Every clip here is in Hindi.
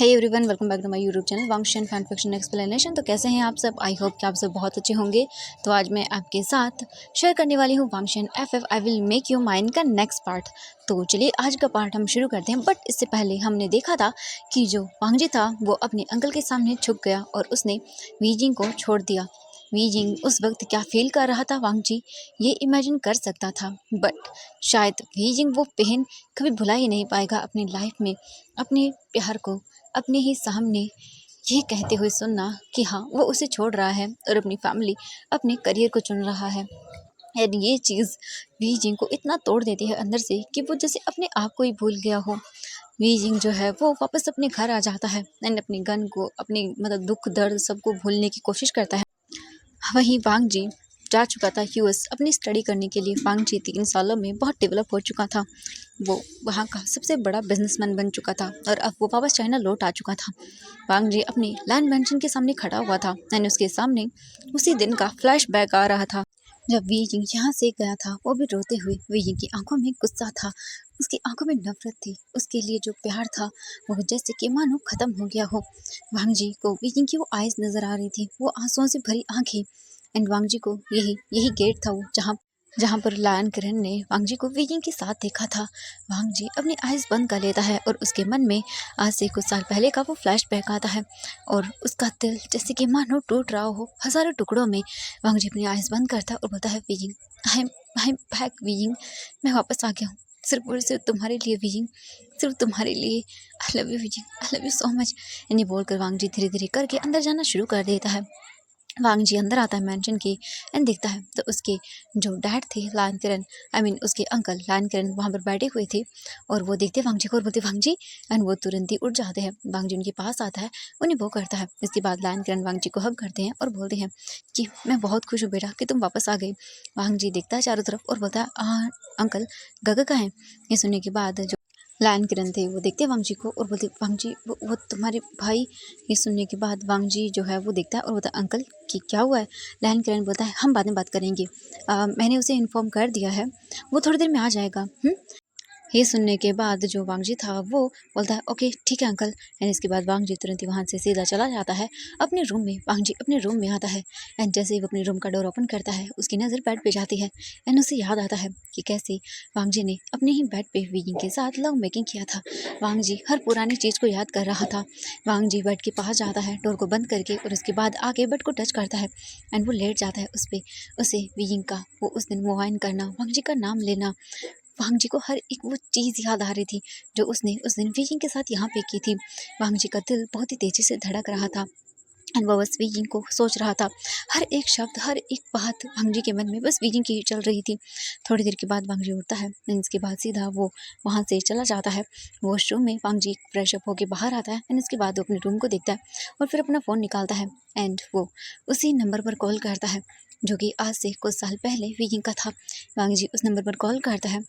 Hey everyone, welcome back to my YouTube channel Wangxian fan fiction explanation. तो कैसे हैं आप सब? आई होप कि आप सब बहुत अच्छे होंगे। तो आज मैं आपके साथ शेयर करने वाली हूँ Wangxian FF I will make you mine का नेक्स्ट पार्ट। तो चलिए आज का पार्ट हम शुरू करते हैं। बट इससे पहले हमने देखा था कि जो वांगजी था वो अपने अंकल के सामने झुक गया और उसने वीजिंग को छोड़ दिया। वीजिंग उस वक्त क्या फील कर रहा था वांगजी ये इमेजिन कर सकता था, बट शायद वीजिंग वो पेन कभी भुला ही नहीं पाएगा अपनी लाइफ में। अपने प्यार को अपने ही सामने ये कहते हुए सुनना कि हाँ वो उसे छोड़ रहा है और अपनी फैमिली अपने करियर को चुन रहा है। और ये चीज़ वीजिंग को इतना तोड़ देती है अंदर से कि वो जैसे अपने आप को ही भूल गया हो। वीजिंग जो है वो वापस अपने घर आ जाता है एंड अपनी गन को अपनी मतलब दुख दर्द सबको भूलने की कोशिश करता है। वहीं वांगजी जा चुका था यूएस अपनी स्टडी करने के लिए। वांगजी 3 सालों में बहुत डेवलप हो चुका था। वो वहाँ का सबसे बड़ा बिजनेसमैन बन चुका था और अब वो वापस चाइना लौट आ चुका था। वांगजी अपने लैंड मैंशन के सामने खड़ा हुआ था एंड उसके सामने उसी दिन का फ्लैशबैक आ रहा था जब वीजिंग यहाँ से गया था। वो भी रोते हुए, वीजिंग की आंखों में गुस्सा था, उसकी आंखों में नफरत थी, उसके लिए जो प्यार था वो जैसे कि मानो खत्म हो गया हो। वांगजी को वीजिंग की वो आइज नजर आ रही थी, वो आंसुओं से भरी आंखें। एंड वांगजी को यही यही गेट था वो जहाँ जहाँ पर लायन किरण ने वांगजी को वीजिंग के साथ देखा था। वांगजी अपनी आइज बंद कर लेता है और उसके मन में आज से कुछ साल पहले का वो फ्लैशबैक आता है और उसका दिल जैसे कि मानो टूट रहा हो हजारों टुकड़ों में। वांगजी अपनी आइज बंद करता है और बोलता है, wheezing I am back wheezing, मैं वापस आ गया हूँ सिर्फ और सिर्फ तुम्हारे लिए वीजिंग, सिर्फ तुम्हारे लिए। I love you wheezing, I love you so much. ये बोलकर वांगजी धीरे धीरे करके अंदर जाना शुरू कर देता है। वांगजी अंदर आता है मैंशन के एंड देखता है तो उसके जो डैड थे लायन किरण, आई मीन उसके अंकल लायन किरण वहाँ पर बैठे हुए थे और वो देखते वांगजी को और बोलते वांगजी, एंड वो तुरंत ही उठ जाते हैं। वांगजी उनके पास आता है, उन्हें वो करता है। इसके बाद लायन किरण वांगजी को हग करते हैं और बोलते हैं कि मैं बहुत खुश हूँ बेटा कि तुम वापस आ गए। वांगजी देखता है चारों तरफ और बोलता है, अंकल गगा कहाँ है?" ये सुनने के बाद जो लायन किरण थे वो देखते वांगजी को और बोलते, वांगजी वो तुम्हारे भाई। ये सुनने के बाद वांगजी जो है वो देखता है और बोलता है, अंकल कि क्या हुआ है? लायन किरण बोलता है, हम बाद में बात करेंगे, मैंने उसे इन्फॉर्म कर दिया है, वो थोड़ी देर में आ जाएगा। ये सुनने के बाद जो वांगजी था वो बोलता है, ओके ठीक है अंकल। एंड इसके बाद वांगजी तुरंत ही वहाँ से सीधा चला जाता है अपने रूम में। वांगजी अपने रूम में आता है एंड जैसे ही वो अपने रूम का डोर ओपन करता है उसकी नज़र बेड पे जाती है एंड उसे याद आता है कि कैसे वांगजी ने अपने ही बेड पे वीजिंग के साथ लव मेकिंग किया था। वांगजी हर पुरानी चीज़ को याद कर रहा था। वांगजी बेड के पास जाता है डोर को बंद करके और उसके बाद आके बेड को टच करता है एंड वो लेट जाता है उस पर। उसे वीजिंग का वो उस दिन मुआयन करना, वांगजी का नाम लेना, वांगजी को हर एक वो चीज़ याद आ रही थी जो उसने उस दिन वीजिंग के साथ यहाँ पे की थी। वांगजी का दिल बहुत ही तेज़ी से धड़क रहा था एंड वो बस वीजिंग को सोच रहा था। हर एक शब्द हर एक बात वांगजी के मन में बस वीजिंग की ही चल रही थी। थोड़ी देर के बाद वांगजी उठता है एंड इसके बाद सीधा वो वहाँ से चला जाता है वॉशरूम में। वांगजी फ्रेश अप होकर बाहर आता है एंड इसके बाद वो अपने रूम को देखता है और फिर अपना फ़ोन निकालता है एंड वो उसी नंबर पर कॉल करता है जो कि आज से कुछ साल पहले वीजिंग का था। वांगजी उस नंबर पर कॉल करता है।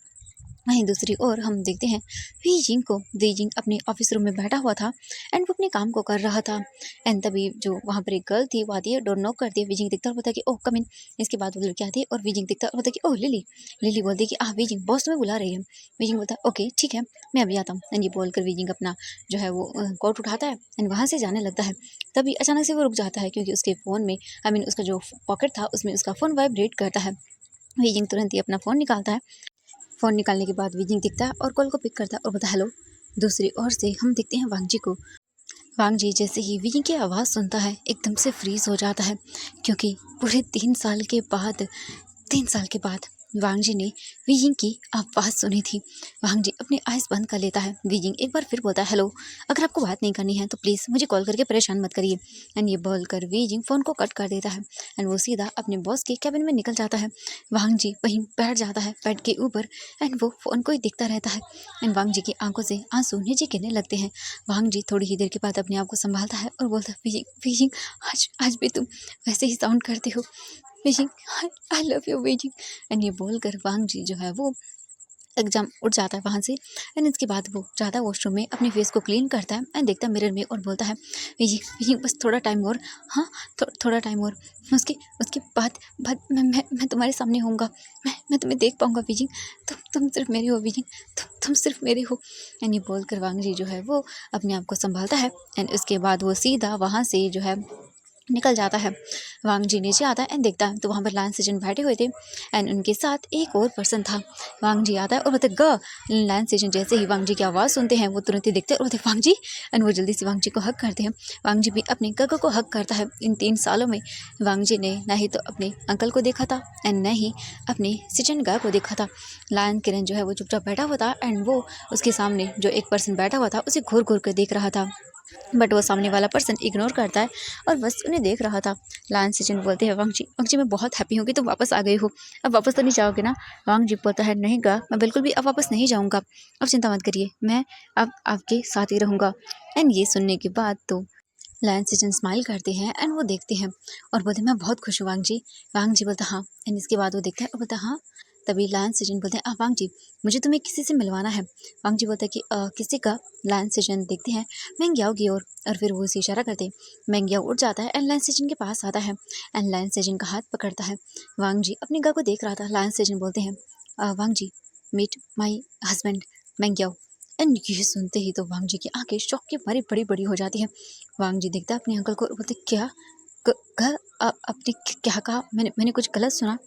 वहीं दूसरी ओर हम देखते हैं वीजिंग को। वीजिंग अपने ऑफिस रूम में बैठा हुआ था एंड वो अपने काम को कर रहा था एंड तभी जो वहाँ पर एक गर्ल थी वो आती है, डोर नॉक करती है। वीजिंग देखता और बोलता है कि ओह कम इन। इसके बाद वो लड़की आती है और वीजिंग देखता और बोलता है कि ओह लिली। लिली बोलती है कि वीजिंग बॉस तुम्हें बुला रही है। वीजिंग बोलता है ओके ठीक है मैं अभी आता हूँ। एंड ये बोलकर वीजिंग अपना जो है वो कोट उठाता है एंड वहाँ से जाने लगता है। तभी अचानक से वो रुक जाता है क्योंकि उसके फ़ोन में, आई मीन उसका जो पॉकेट था उसमें उसका फ़ोन वाइब्रेट करता है। वीजिंग तुरंत ही अपना फ़ोन निकालता है। फ़ोन निकालने के बाद वीजिंग दिखता है और कॉल को पिक करता है और बोलता है हेलो। दूसरी ओर से हम देखते हैं वांगजी को। वांगजी जैसे ही वीजिंग की आवाज़ सुनता है एकदम से फ्रीज हो जाता है क्योंकि पूरे 3 साल के बाद वांगजी ने वीजिंग की आवाज़ सुनी थी। वांगजी अपनी आइज़ बंद कर लेता है। वीजिंग एक बार फिर बोलता है हेलो, अगर आपको बात नहीं करनी है तो प्लीज़ मुझे कॉल करके परेशान मत करिए। एंड ये बोलकर वीजिंग फ़ोन को कट कर देता है एंड वो सीधा अपने बॉस के कैबिन में निकल जाता है। वांगजी वहीं बैठ जाता है बेड के ऊपर एंड वो फ़ोन को ही देखता रहता है एंड वांगजी की आंखों से आंसू नीचे गिरने लगते हैं। वांगजी थोड़ी ही देर के बाद अपने आप को संभालता है और बोलता है, वीजिंग वीजिंग आज भी तुम वैसे ही साउंड करते हो wheezing, I love you wheezing. And ये बोलकर वांगजी जो है वो एकदम उठ जाता है वहाँ से। एंड इसके बाद वो जाता है वॉशरूम में, अपने फेस को क्लीन करता है एंड देखता है मिरर में और बोलता है ये बस थोड़ा टाइम और, हाँ थोड़ा टाइम और, उसके उसके बाद बाद मैं तुम्हारे सामने होऊंगा, मैं तुम्हें देख पाऊंगा बीजिंग, तुम सिर्फ मेरे हो बीजिंग, तुम सिर्फ मेरे हो। एंड ये बोल कर वांग जी जो है वो अपने आप को संभालता है एंड उसके बाद वो सीधा वहाँ से जो है निकल जाता है। वांग जी नीचे आता है एंड देखता है तो वहाँ पर लान सेजन बैठे हुए थे एंड उनके साथ एक और पर्सन था। वांग जी आता है और बोलते ग लान सेजन जैसे ही वांग जी की आवाज़ सुनते हैं वो तुरंत ही देखते हैं और बोलते वांग जी, एंड वो जल्दी से वांग जी को हक करते हैं। वांग जी भी अपने गग को हक करता है। इन 3 सालों में वांग जी ने ना ही तो अपने अंकल को देखा था एंड न ही अपने सिजन गा को देखा था। लायन किरण जो है वो चुपचाप बैठा हुआ था एंड वो उसके सामने जो एक पर्सन बैठा हुआ था उसे घूर घूर कर देख रहा था, बट वो सामने वाला पर्सन इग्नोर करता है और बस उन्हें देख रहा था। लायन सिजन बोलते हैं वांग जी मैं बहुत हैप्पी हूँ कि तुम वापस आ गए हो, अब वापस तो नहीं जाओगे ना। वांग जी बोलता है नहीं गा, मैं बिल्कुल भी अब वापस नहीं जाऊँगा, अब चिंता मत करिए, मैं अब आपके साथ ही रहूँगा। एंड ये सुनने के बाद तो लायन सिजन स्माइल करते हैं एंड वो देखते हैं और बोलते हैं मैं बहुत खुश हूँ वांग जी। वांग जी बोलता हाँ, एंड इसके बाद वो देखता है और बोलता हाँ। तभी लायन सिजन बोलते हैं वांग जी मुझे तुम्हें किसी से मिलवाना है। वांग जी बोलता है कि किसी का। लायन सिजन देखते हैं मैंग्याओ की ओर और फिर वो उसे इशारा करते हैं। मैंग्याओ उठ जाता है एंड लायन सिजन के पास आता है एंड लायन सिजन का हाथ पकड़ता है। वांग जी अपनी गा को देख रहा था। लायन सिजन बोलते हैं वांग जी मीट माई हस्बैंड मैंग्याओ। एंड ये सुनते ही तो वांग जी की आंखें शौक के मारे बड़ी बड़ी हो जाती है। वांग जी देखता है अपने अंकल को और बोलते क्या आपने क्या कहा, मैंने कुछ गलत सुना।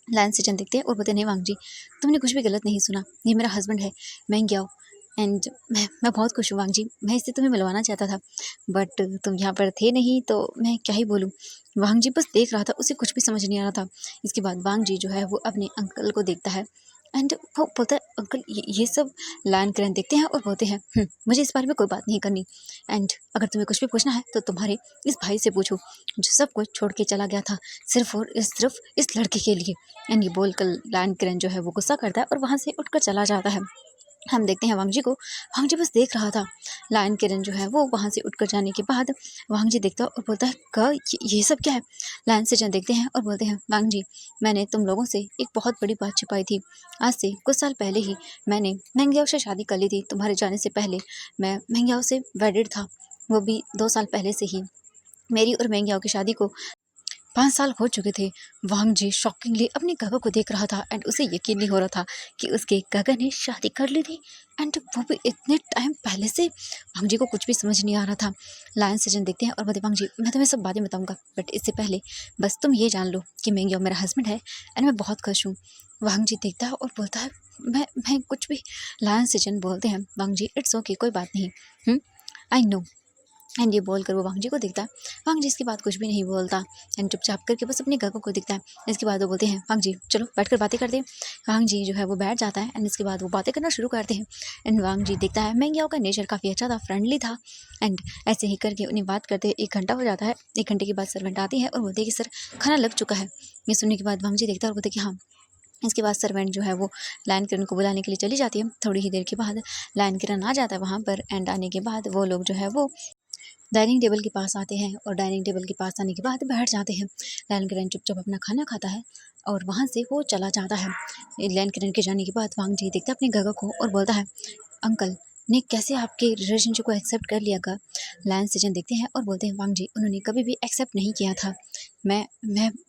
लायन सिजन देखते हैं और बोलते नहीं वांग जी तुमने कुछ भी गलत नहीं सुना, ये मेरा हस्बैंड है मैंग्याओ। एंड मैं बहुत खुश हूँ वांग जी, मैं इससे तुम्हें मिलवाना चाहता था बट तुम यहाँ पर थे नहीं तो मैं क्या ही बोलूँ। वांग जी बस देख रहा था, उसे कुछ भी समझ नहीं आ रहा था। इसके बाद वांग जी जो है वो अपने अंकल को देखता है एंड वो बोलता है अंकल ये सब। लायन किरण देखते हैं और बोलते हैं मुझे इस बारे में कोई बात नहीं करनी एंड अगर तुम्हें कुछ भी पूछना है तो तुम्हारे इस भाई से पूछो जो सब कुछ छोड़ के चला गया था सिर्फ इस लड़के के लिए। एंड ये बोलकर लायन किरण जो है वो गुस्सा करता है और वहाँ से उठकर चला जाता है। हम देखते हैं वांग जी को, वांग जी बस देख रहा था। लायन किरण जो है वो वहाँ से उठकर जाने के बाद वांग जी देखता है और बोलता है ये सब क्या है। लायन सिजन देखते हैं और बोलते हैं वांग जी मैंने तुम लोगों से एक बहुत बड़ी बात छिपाई थी। आज से कुछ साल पहले ही मैंने मैंग्याओ से शादी कर ली थी, तुम्हारे जाने से पहले मैं मैंग्याओ से वेडिड था, वो भी 2 साल पहले से ही। मेरी और मैंग्याओ की शादी को 5 साल हो चुके थे। वांग जी शॉकिंगली अपने गगा को देख रहा था एंड उसे यकीन नहीं हो रहा था कि उसके गगा ने शादी कर ली थी एंड वो भी इतने टाइम पहले से। वांग जी को कुछ भी समझ नहीं आ रहा था। लायन सिजन देखते हैं और बोलते वांग जी मैं तुम्हें सब बातें बताऊंगा बट इससे पहले बस तुम ये जान लो कि मैंग्याओ मेरा हस्बैंड है एंड मैं बहुत खुश हूँ। वांग जी देखता है और बोलता है मैं कुछ भी। लायन सिजन बोलते हैं वांग जी इट्स ओके कोई बात नहीं, आई नो। एंड ये बोल कर वो वांग जी को देखता है। वांग जी इसके बाद कुछ भी नहीं बोलता एंड चुपचाप करके बस अपने गगों को दिखता है। इसके बाद वो बोलते हैं वांग जी चलो बैठ कर बातें करते हैं। वांग जी जो है वो बैठ जाता है एंड इसके बाद वो बातें करना शुरू करते हैं। एंड वांग जी देखता है मैंग्याओ का नेचर काफ़ी अच्छा था, फ्रेंडली था एंड ऐसे ही करके उन्हें बात करते 1 घंटा हो जाता है। 1 घंटे के बाद सर्वेंट आती है और बोलते हैं कि सर खाना लग चुका है। ये सुनने के बाद वांग जी देखता है और बोलते हैं कि हाँ। इसके बाद सर्वेंट जो है वो लायन किरण को बुलाने के लिए चली जाती है। थोड़ी ही देर के बाद लायन किरण आ जाता है वहाँ पर एंड आने के बाद वो लोग जो है वो डाइनिंग टेबल के पास आते हैं और डाइनिंग टेबल के पास आने के बाद बैठ जाते हैं। लायन किरण चुपचाप अपना खाना खाता है और वहाँ से वो चला जाता है। लायन किरण के जाने के बाद वांग जी देखता है अपने गगा को और बोलता है अंकल ने कैसे आपके रिलेशनशिप को एक्सेप्ट कर लिया गा। लायन सिजन देखते हैं और बोलते हैं वांग जी उन्होंने कभी भी एक्सेप्ट नहीं किया था, मैं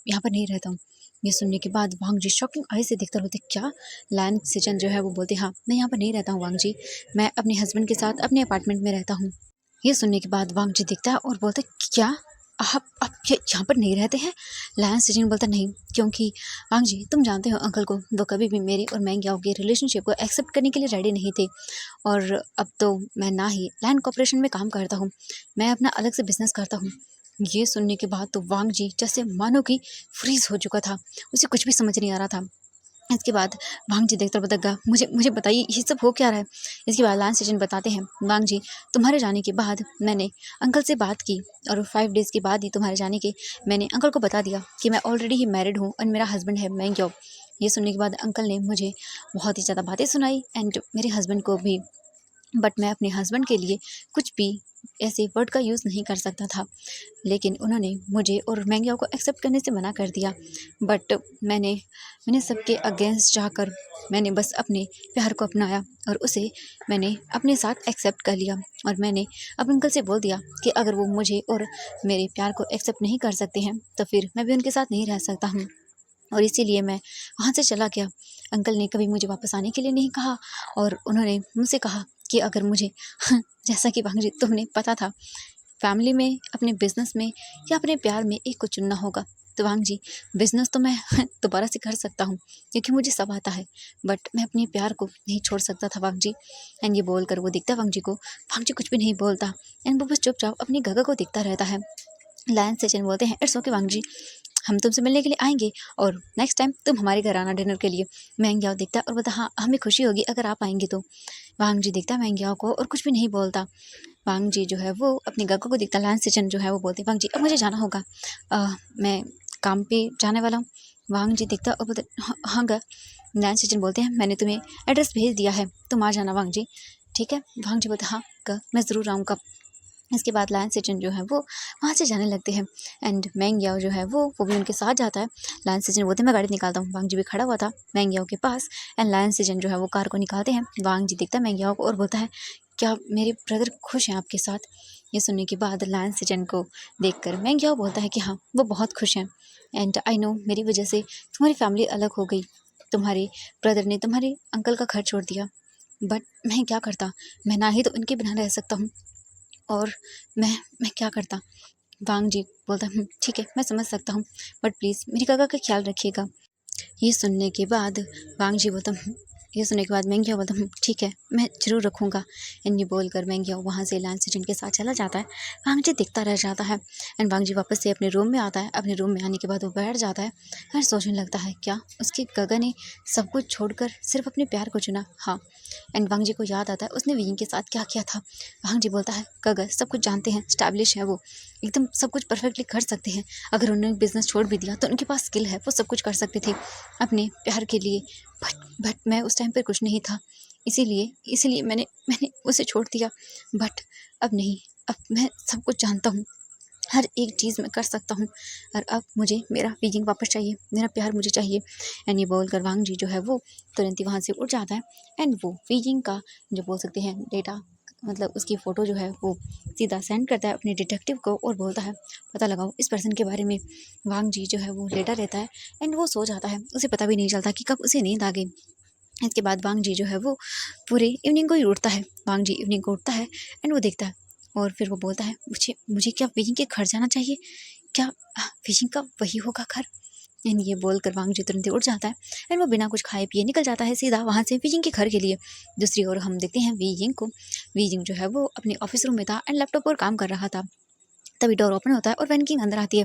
यहाँ पर नहीं रहता हूँ। ये सुनने के बाद वांग जी शॉकिंग आई से देखते बोलते क्या। लायन सिजन जो है वो बोलते हाँ मैं यहाँ पर नहीं रहता हूँ वांग जी, मैं अपने हस्बैंड के साथ अपने अपार्टमेंट में रहता हूँ। ये सुनने के बाद वांग जी दिखता है और बोलता है क्या आप यहाँ पर नहीं रहते हैं। लायन सिजन बोलता नहीं क्योंकि वांग जी तुम जानते हो अंकल को, वो कभी भी मेरे और मैंग्याओ के रिलेशनशिप को एक्सेप्ट करने के लिए रेडी नहीं थे और अब तो मैं ना ही लैंड कॉर्पोरेशन में काम करता हूँ, मैं अपना अलग से बिजनेस करता हूँ। ये सुनने के बाद तो वांग जी जैसे मानो कि फ्रीज हो चुका था, उसे कुछ भी समझ नहीं आ रहा था। इसके बाद वांग जी देखकर बतागा मुझे मुझे बताइए ये सब हो क्या रहा है। इसके बाद लायन सिजन बताते हैं वांग जी तुम्हारे जाने के बाद मैंने अंकल से बात की और 5 डेज़ के बाद ही तुम्हारे जाने के मैंने अंकल को बता दिया कि मैं ऑलरेडी ही मैरिड हूँ और मेरा हस्बैंड है मैंग्याओ। ये सुनने के बाद अंकल ने मुझे बहुत ही ज़्यादा बातें सुनाई एंड मेरे हस्बैंड को भी, बट मैं अपने हस्बैंड के लिए कुछ भी ऐसे वर्ड का यूज़ नहीं कर सकता था, लेकिन उन्होंने मुझे और मैंग्याओ को एक्सेप्ट करने से मना कर दिया। बट मैंने मैंने सबके अगेंस्ट जाकर मैंने बस अपने प्यार को अपनाया और उसे मैंने अपने साथ एक्सेप्ट कर लिया। और मैंने अपने अंकल से बोल दिया कि अगर वो मुझे और मेरे प्यार को एक्सेप्ट नहीं कर सकते हैं तो फिर मैं भी उनके साथ नहीं रह सकता हूँ, और इसीलिए मैं वहाँ से चला गया। अंकल ने कभी मुझे वापस आने के लिए नहीं कहा, और उन्होंने मुझसे कहा कि अगर मुझे जैसा कि भांजी तुम्हें पता था, फैमिली में, अपने बिजनेस में या अपने प्यार में एक को चुनना होगा। तो भांजी बिजनेस तो मैं दोबारा से कर सकता हूँ क्योंकि मुझे सब आता है, बट मैं अपने प्यार को नहीं छोड़ सकता था भांजी। एंड ये बोलकर वो दिखता भांजी को, भांजी कुछ भी नहीं बोलता एंड वो बस चुपचाप अपनी गगा को दिखता रहता है। लायन सेचन बोलते हैं, इट्स ओके वांग जी, हम तुमसे मिलने के लिए आएंगे और नेक्स्ट टाइम तुम हमारे घर आना डिनर के लिए। मैंग्याओ दिखता और बोलता, हाँ हमें खुशी होगी अगर आप आएंगे तो। वांग जी दिखता मैंग्याओ को और कुछ भी नहीं बोलता। वांग जी जो है वो अपनी गग्गो को दिखता। लायन सेचन जो है वो बोलते, वांग जी अब मुझे जाना होगा, मैं काम पे जाने वाला हूँ। वांग जी दिखता और बोलते, हाँ गा। लायन सेचन बोलते हैं, मैंने तुम्हें एड्रेस भेज दिया है, तुम आ जाना वांग जी, ठीक है। वांग जी बोलते, हाँ गा, मैं ज़रूर आऊँगा। इसके बाद लायन सेचन जो है वो वहाँ से जाने लगते हैं एंड मैंग्याओ जो है वो भी उनके साथ जाता है। लायन सेचन बोलते हैं, मैं गाड़ी निकालता हूँ। वांग जी भी खड़ा हुआ था मैंग्याओ के पास एंड लायन सेचन जो है वो कार को निकालते हैं। वांग जी दिखता है मैंग्याओ को और बोलता है, क्या मेरे ब्रदर खुश हैं आपके साथ? ये सुनने के बाद लायन सेचन को देखकर मैंग्याओ बोलता है कि हाँ वो बहुत खुश हैं एंड आई नो मेरी वजह से तुम्हारी फैमिली अलग हो गई, तुम्हारे ब्रदर ने तुम्हारे अंकल का घर छोड़ दिया, बट मैं क्या करता, मैं ना ही तो इनके बिना रह सकता हूँ और मैं क्या करता। वांग जी बोलता, ठीक है मैं समझ सकता हूँ, बट प्लीज़ मेरी काका का ख्याल रखिएगा। ये सुनने के बाद वांग जी बोलता, ये सुनने के बाद मैंग्याओ बोलता, ठीक है मैं ज़रूर रखूँगा। एंड ये बोलकर मैंग्याओ वहाँ से लायन सेचन के साथ चला जाता है। वांग जी दिखता रह जाता है एंड वांग जी वापस से अपने रूम में आता है। अपने रूम में आने के बाद वो बैठ जाता है और सोचने लगता है, क्या उसके गगा ने सब कुछ छोड़कर सिर्फ अपने प्यार को चुना? हाँ। एंड वांग जी को याद आता है उसने विंग के साथ क्या किया था। वांग जी बोलता है, गगा सब कुछ जानते हैं, स्टैब्लिश है वो, एकदम सब कुछ परफेक्टली कर सकते हैं। अगर उन्होंने बिजनेस छोड़ भी दिया तो उनके पास स्किल है, वो सब कुछ कर सकते थे अपने प्यार के लिए। बट मैं उस टाइम पर कुछ नहीं था, इसीलिए इसीलिए मैंने मैंने उसे छोड़ दिया। बट अब नहीं, अब मैं सब कुछ जानता हूँ, हर एक चीज़ मैं कर सकता हूँ, और अब मुझे मेरा वीजिंग वापस चाहिए, मेरा प्यार मुझे चाहिए। एंड ये बोलकर वांग जी जो है वो तुरंत ही वहाँ से उठ जाता है एंड वो वीजिंग का जो बोल सकते हैं डेटा, मतलब उसकी फ़ोटो जो है वो सीधा सेंड करता है अपने डिटेक्टिव को और बोलता है, पता लगाओ इस पर्सन के बारे में। वांग जी जो है वो लेटा रहता है एंड वो सो जाता है, उसे पता भी नहीं चलता कि कब उसे नींद आ गई। इसके बाद वांग जी जो है वो पूरे इवनिंग को ही उठता है। वांग जी इवनिंग को उठता है एंड वो देखता है और फिर वो बोलता है, मुझे मुझे क्या बीजिंग के घर जाना चाहिए? क्या बीजिंग का वही होगा घर? एंड ये बोलकर वांग जी तुरंत ही उठ जाता है एंड वो बिना कुछ खाए पिए निकल जाता है सीधा वहाँ से बीजिंग के घर के लिए। दूसरी ओर हम देखते हैं बीजिंग को। बीजिंग जो है वो अपने ऑफिस रूम में था एंड लैपटॉप पर काम कर रहा था। तभी डोर ओपन होता है और वैन किंग अंदर आती है।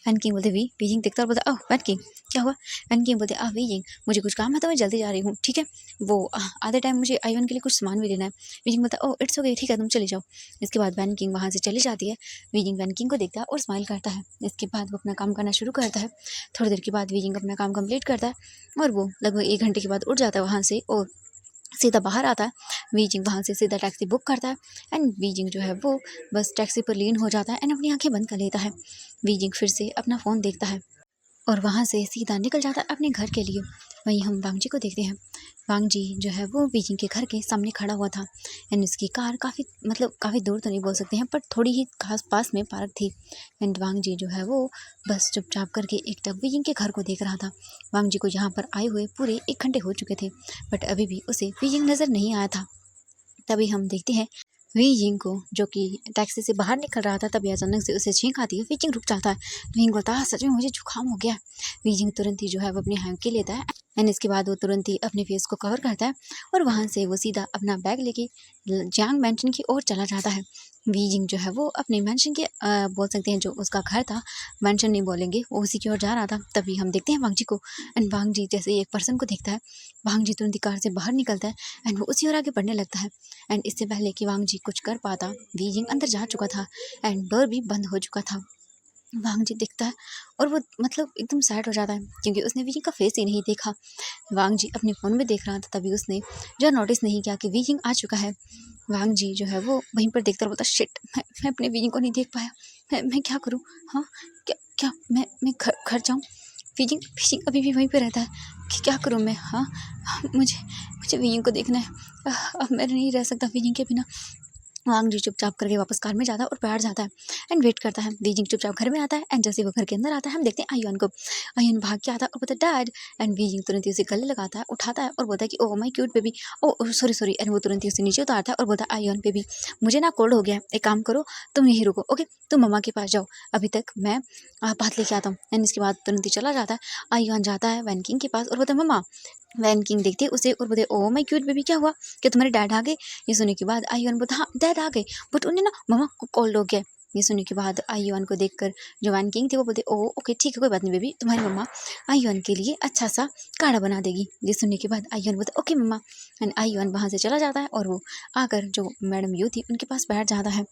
वैन किंग बोलते, वी बीजिंग देखता और बोलता, ओह वैन किंग क्या हुआ? वैन किंग बोलते, बीजिंग मुझे कुछ काम है तो मैं जल्दी जा रही हूँ, ठीक है। वो आधे टाइम मुझे आईवन के लिए कुछ सामान भी लेना है। बीजिंग बोलता, ओह इट्स ओके, ठीक है तुम चले जाओ। इसके बाद वैन किंग वहाँ से चली जाती है। बीजिंग वैन किंग को देखता है और स्माइल करता है। इसके बाद वो अपना काम करना शुरू करता है। थोड़ी देर के बाद बीजिंग अपना काम कंप्लीट करता है और वो लगभग 1 घंटे के बाद उठ जाता है वहाँ से और सीधा बाहर आता है। बीजिंग वहाँ से सीधा टैक्सी बुक करता है एंड बीजिंग जो है वो बस टैक्सी पर लीन हो जाता है एंड अपनी आंखें बंद कर लेता है। बीजिंग फिर से अपना फ़ोन देखता है और वहाँ से सीधा निकल जाता है अपने घर के लिए। वहीं हम वांग जी को देखते हैं। वांग जी जो है वो बीजिंग के घर के सामने खड़ा हुआ था एंड उसकी कार काफ़ी दूर तो नहीं बोल सकते हैं पर थोड़ी ही खास पास में पार्क थी। एंड वांग जी जो है वो बस चुपचाप करके एकटक बीजिंग के घर को देख रहा था। वांग जी को यहाँ पर आए हुए पूरे 1 घंटे हो चुके थे बट अभी भी उसे बीजिंग नज़र नहीं आया था। तभी हम देखते हैं वी जिंग को, जो कि टैक्सी से बाहर निकल रहा था। तभी अचानक से उसे छींक आती है। वी जिंग रुक जाता है। वी जिंग बोलता है, सच में मुझे जुकाम हो गया है। वी जिंग तुरंत ही जो है वो अपनी हैंकी लेता है एंड इसके बाद वो तुरंत ही अपने फेस को कवर करता है और वहाँ से वो सीधा अपना बैग लेके जियांग मैंशन की ओर चला जाता है। वी जिंग जो है वो अपने मैंशन के बोल सकते हैं जो उसका घर था, मैंशन नहीं बोलेंगे, वो उसी की ओर जा रहा था। तभी हम देखते हैं वांग जी को एंड वांग जी जैसे ही एक पर्सन को देखता है, वांग जी तुरंत ही कार से बाहर निकलता है एंड वो उसी ओर आगे बढ़ने लगता है। एंड इससे पहले कि वांग जी कुछ कर पाता, वी जिंग अंदर जा चुका था एंड डोर भी बंद हो चुका था। वांग जी दिखता है और वो मतलब एकदम सैड हो जाता है क्योंकि उसने वी जिंग का फेस ही नहीं देखा। वांग जी अपने फ़ोन में देख रहा था तभी उसने जो नोटिस नहीं किया कि वी जिंग आ चुका है। वांग जी जो है वो वहीं पर देखकर बोलता, शिट, मैं अपने वीजिंग को नहीं देख पाया, मैं क्या करूँ? हाँ, क्या क्या मैं घर घर जाऊँ? वीजिंग वीजिंग अभी भी वहीं पे रहता है कि क्या करूँ मैं? हाँ, मुझे मुझे वीजिंग को देखना है। अब मैं नहीं रह सकता वीजिंग के बिना। वांग जी चुपचाप करके वापस कार में जाता है और बैठ जाता है एंड वेट करता है। वीजिंग चुपचाप घर में आता है एंड जैसे वो घर के अंदर आता है, हम देखते हैं आयुन को। आयुन भाग के आता है और बोलता है, डैड। एंड वीजिंग तुरंत ही उसे गले लगाता है, उठाता है और बोलता है कि oh my cute baby, oh sorry sorry. And वो तुरंत ही उसे नीचे उतारता है और बोलता है, आयुन बेबी, मुझे ना कोल्ड हो गया है, एक काम करो, तुम यहीं रुको, ओके? तुम मम्मा के पास जाओ, अभी तक मैं बात लेके आता हूँ। एंड इसके बाद तुरंत ही चला जाता है। आयुन जाता है वैन किंग के पास और बोलता है, मम्मा। वैन किंग देखते है उसे और बोलते, ओह माय क्यूट बेबी, क्या हुआ? क्या तुम्हारे डैड आ गए? ये सुनने के बाद आयुन बोलता, हाँ डैड आ गए, बट उन्हें ना मम्मा को कोल्ड हो गया है। ये सुनने के बाद आयुन को देखकर जो वैन किंग थे वो बोलते, ओह ओके ठीक है, कोई बात नहीं बेबी, तुम्हारी मम्मा आयुन के लिए अच्छा सा काढ़ा बना देगी। ये सुनने के बाद आयुन बोलता, ओके मम्मा। एंड आयुन वहाँ से चला जाता है और वो आकर जो मैडम यू थी उनके पास बैठ जाता है।